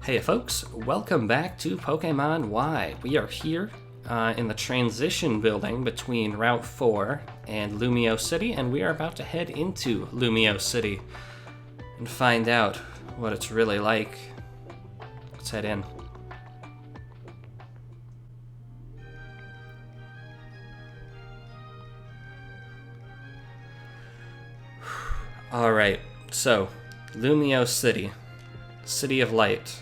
Hey folks, welcome back to Pokemon Y. We are here in the transition building between Route 4 and Lumiose City, and we are about to head into Lumiose City and find out what it's really like. Let's head in. Alright, so Lumiose City, City of Light.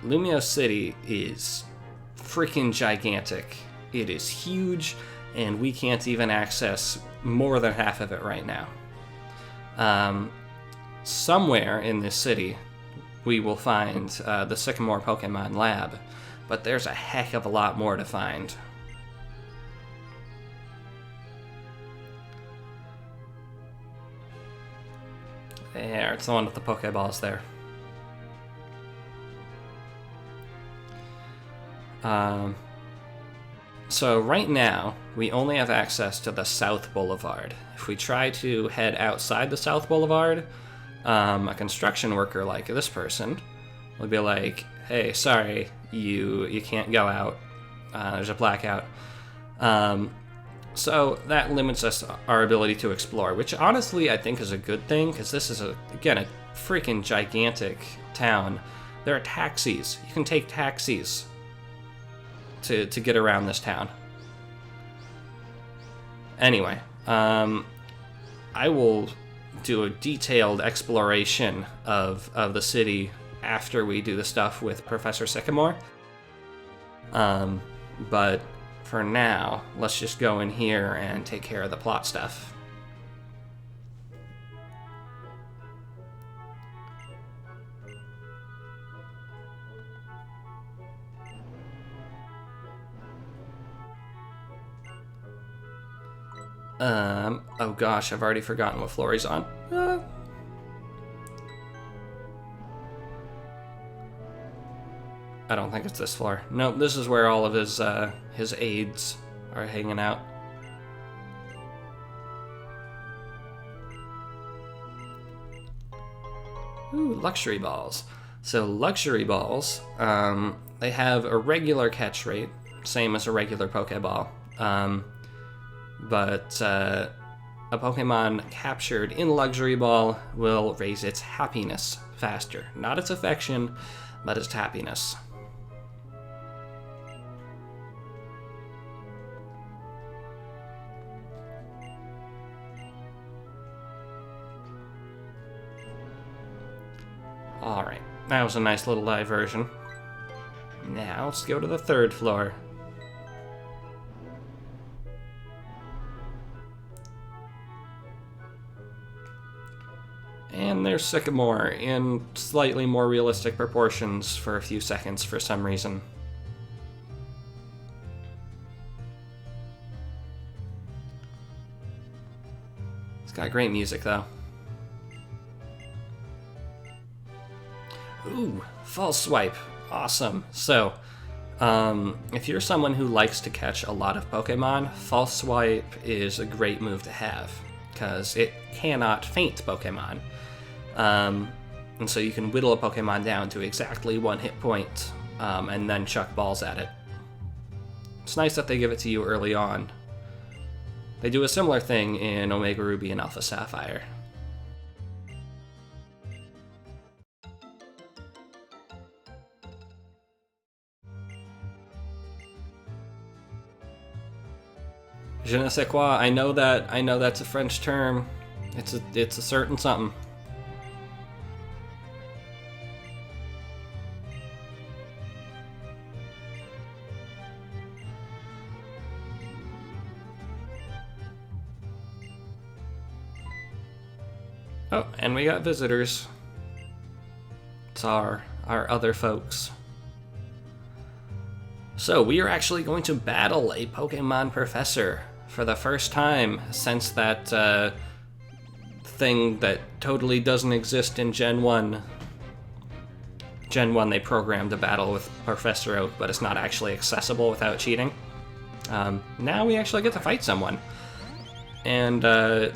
Lumiose City is freaking gigantic. It is huge, and we can't even access more than half of it right now. Somewhere in this city, we will find the Sycamore Pokemon Lab, but there's a heck of a lot more to find. There, it's the one with the Pokeballs there. So right now, we only have access to the South Boulevard. If we try to head outside the South Boulevard, a construction worker like this person will be like, hey, sorry, you can't go out. There's a blackout. So that limits our ability to explore, which honestly I think is a good thing, because this is, again, a freaking gigantic town. There are taxis. You can take taxis to get around this town. Anyway, I will do a detailed exploration of the city after we do the stuff with Professor Sycamore. But for now, let's just go in here and take care of the plot stuff. Oh gosh, I've already forgotten what floor he's on. I don't think it's this floor. Nope, this is where all of his aides are hanging out. Ooh, luxury balls. So luxury balls, they have a regular catch rate, same as a regular Pokeball. But a Pokemon captured in Luxury Ball will raise its happiness faster. Not its affection, but its happiness. Alright, that was a nice little diversion. Now let's go to the third floor. And there's Sycamore in slightly more realistic proportions for a few seconds for some reason. It's got great music though. Ooh, false swipe. Awesome. So, if you're someone who likes to catch a lot of Pokemon, false swipe is a great move to have, because it cannot faint Pokemon. And so you can whittle a Pokemon down to exactly one hit point, and then chuck balls at it. It's nice that they give it to you early on. They do a similar thing in Omega Ruby and Alpha Sapphire. Je ne sais quoi. I know that's a French term. It's a certain something. Oh, and we got visitors. It's our other folks. So we are actually going to battle a Pokemon Professor for the first time since that thing that totally doesn't exist in Gen 1. Gen 1 they programmed a battle with Professor Oak, but it's not actually accessible without cheating. Now we actually get to fight someone. And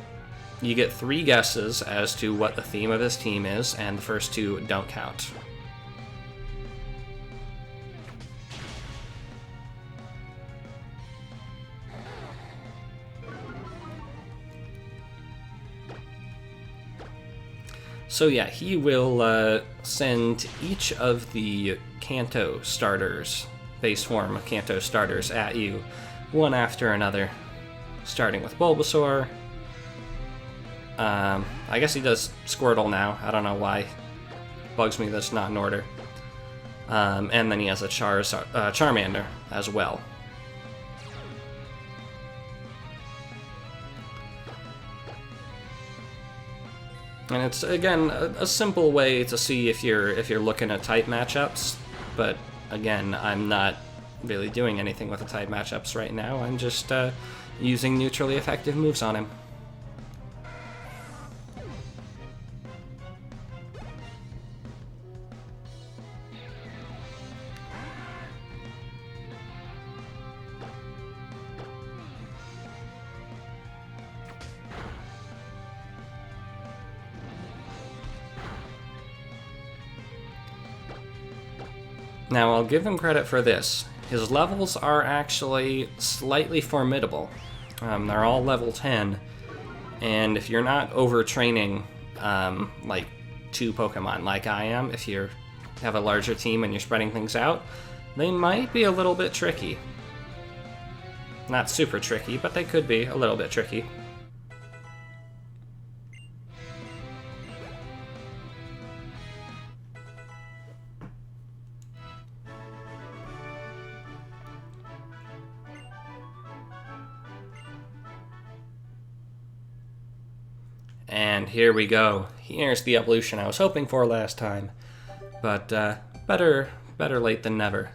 you get 3 guesses as to what the theme of this team is, and the first 2 don't count. So yeah, he will send each of the Kanto starters, base form Kanto starters, at you, one after another, starting with Bulbasaur. I guess he does Squirtle now. I don't know why. Bugs me that's not in order. And then he has a Charmander as well. And it's, again, a simple way to see if you're looking at type matchups, but again, I'm not really doing anything with the type matchups right now. I'm just using neutrally effective moves on him. Now, I'll give him credit for this. His levels are actually slightly formidable. They're all level 10, and if you're not overtraining like 2 Pokemon like I am, if you have a larger team and you're spreading things out, they might be a little bit tricky. Not super tricky, but they could be a little bit tricky. And here we go. Here's the evolution I was hoping for last time. But better late than never.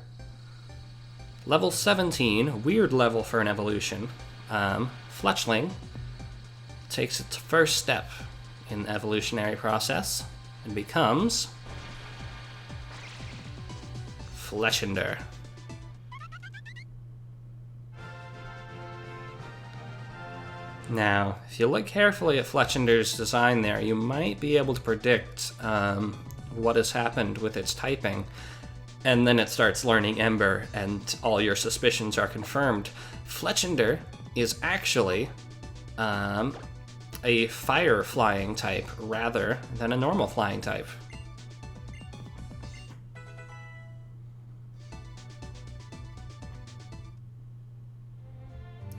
Level 17, weird level for an evolution. Fletchling takes its first step in the evolutionary process and becomes Lysander. Now, if you look carefully at Fletchender's design there, you might be able to predict what has happened with its typing, and then it starts learning Ember, and all your suspicions are confirmed. Fletchender is actually a fire flying type rather than a normal flying type.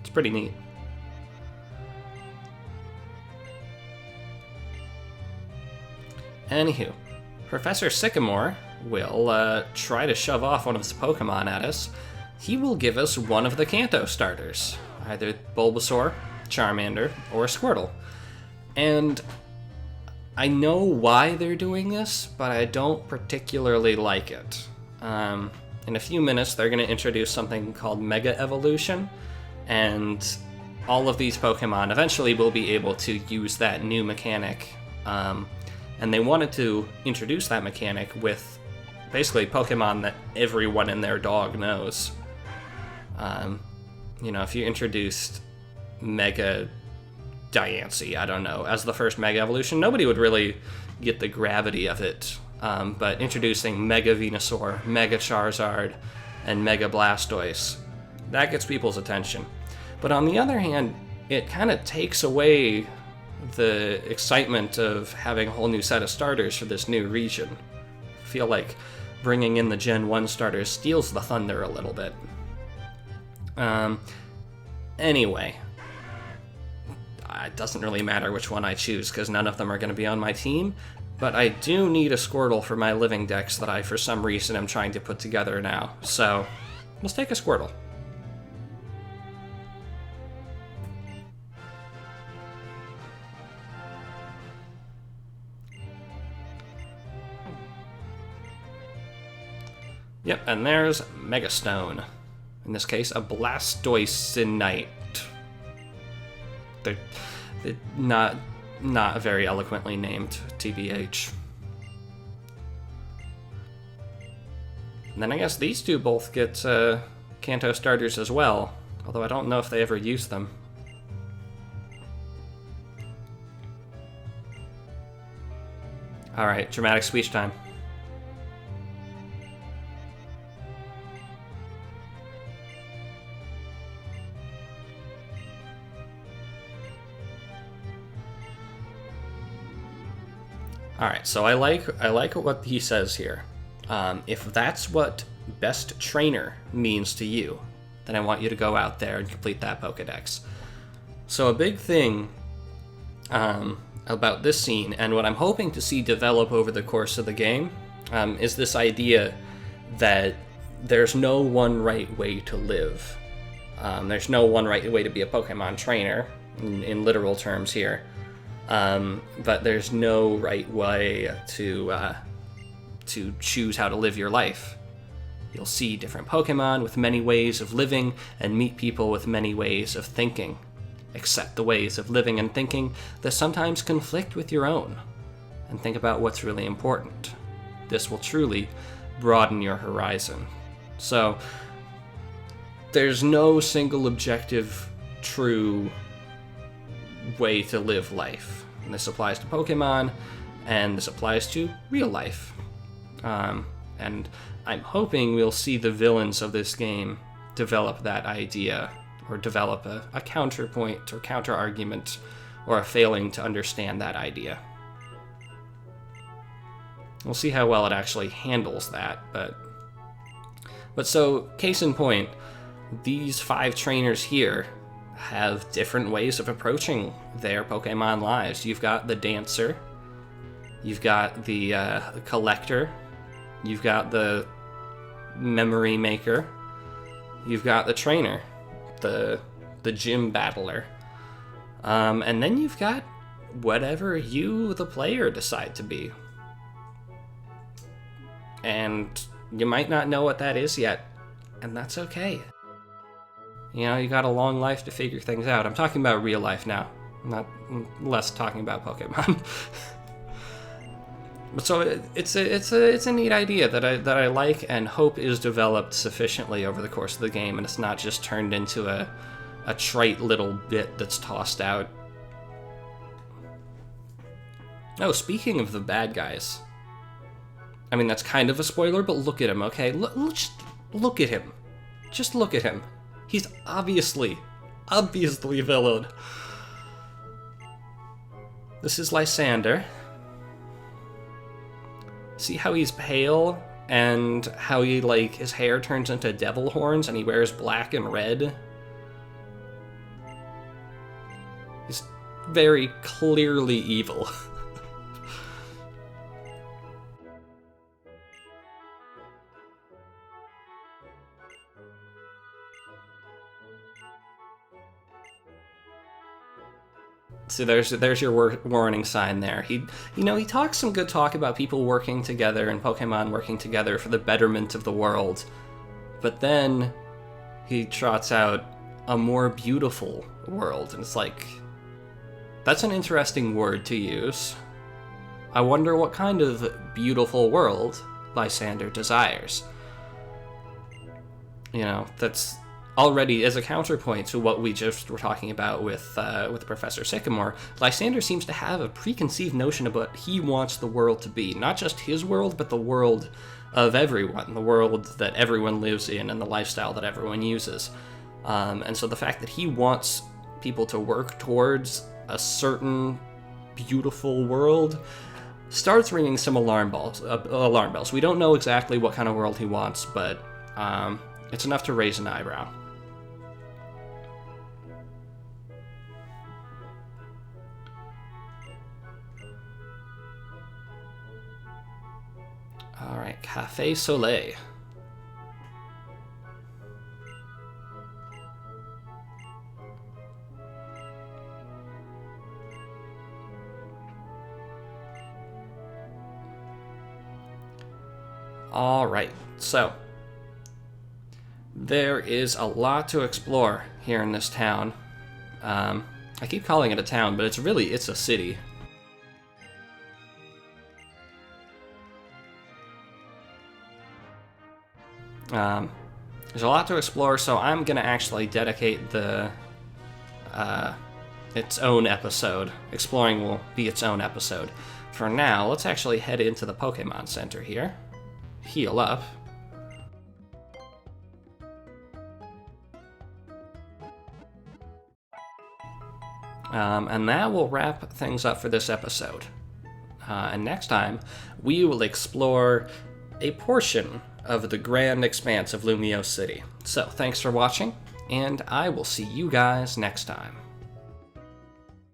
It's pretty neat. Anywho, Professor Sycamore will try to shove off one of his Pokemon at us. He will give us one of the Kanto starters, either Bulbasaur, Charmander, or Squirtle. And I know why they're doing this, but I don't particularly like it. In a few minutes, they're going to introduce something called Mega Evolution, and all of these Pokemon eventually will be able to use that new mechanic. And they wanted to introduce that mechanic with basically Pokemon that everyone and their dog knows. If you introduced Mega Diancie, I don't know, as the first Mega Evolution, nobody would really get the gravity of it. But introducing Mega Venusaur, Mega Charizard, and Mega Blastoise, that gets people's attention. But on the other hand, it kind of takes away the excitement of having a whole new set of starters for this new region. I feel like bringing in the Gen 1 starters steals the thunder a little bit. Anyway, it doesn't really matter which one I choose because none of them are going to be on my team, but I do need a Squirtle for my living decks that I, for some reason, am trying to put together now. So, let's take a Squirtle. Yep, and there's Mega Stone. In this case, a Blastoisinite. They're not very eloquently named, TBH. And then I guess these two both get Kanto starters as well, although I don't know if they ever use them. Alright, dramatic speech time. All right, so I like what he says here. If that's what best trainer means to you, then I want you to go out there and complete that Pokedex. So a big thing about this scene, and what I'm hoping to see develop over the course of the game, is this idea that there's no one right way to live. There's no one right way to be a Pokemon trainer, in literal terms here. But there's no right way to choose how to live your life. You'll see different Pokemon with many ways of living, and meet people with many ways of thinking. Accept the ways of living and thinking that sometimes conflict with your own, and think about what's really important. This will truly broaden your horizon. So, there's no single objective, true way to live life. And this applies to Pokemon, and this applies to real life. And I'm hoping we'll see the villains of this game develop that idea, or develop a counterpoint or counter-argument, or a failing to understand that idea. We'll see how well it actually handles that, but so, case in point, these 5 trainers here have different ways of approaching their Pokemon lives. You've got the dancer, you've got the collector, you've got the memory maker, you've got the trainer, the gym battler, and then you've got whatever you, the player, decide to be. And you might not know what that is yet, and that's okay. You know, you got a long life to figure things out. I'm talking about real life now, not less talking about Pokemon. But so it's a neat idea that I like and hope is developed sufficiently over the course of the game, and it's not just turned into a trite little bit that's tossed out. Oh, speaking of the bad guys, I mean, that's kind of a spoiler, but look at him, okay? Just look at him. Just look at him. He's obviously a villain. This is Lysander. See how he's pale, and how he, like, his hair turns into devil horns, and he wears black and red? He's very clearly evil. So there's your warning sign there. He talks some good talk about people working together and Pokemon working together for the betterment of the world. But then he trots out a more beautiful world, and it's like, that's an interesting word to use. I wonder what kind of beautiful world Lysander desires. You know, that's already, as a counterpoint to what we just were talking about with Professor Sycamore, Lysander seems to have a preconceived notion of what he wants the world to be. Not just his world, but the world of everyone, the world that everyone lives in, and the lifestyle that everyone uses. And so the fact that he wants people to work towards a certain beautiful world starts ringing some alarm bells. We don't know exactly what kind of world he wants, but it's enough to raise an eyebrow. All right, Café Soleil. All right, so there is a lot to explore here in this town. I keep calling it a town, but it's a city. There's a lot to explore, so I'm gonna actually dedicate its own episode. Exploring will be its own episode. For now, let's actually head into the Pokemon Center here. Heal up. And that will wrap things up for this episode. And next time, we will explore a portion of the grand expanse of Lumiose City. So, thanks for watching, and I will see you guys next time.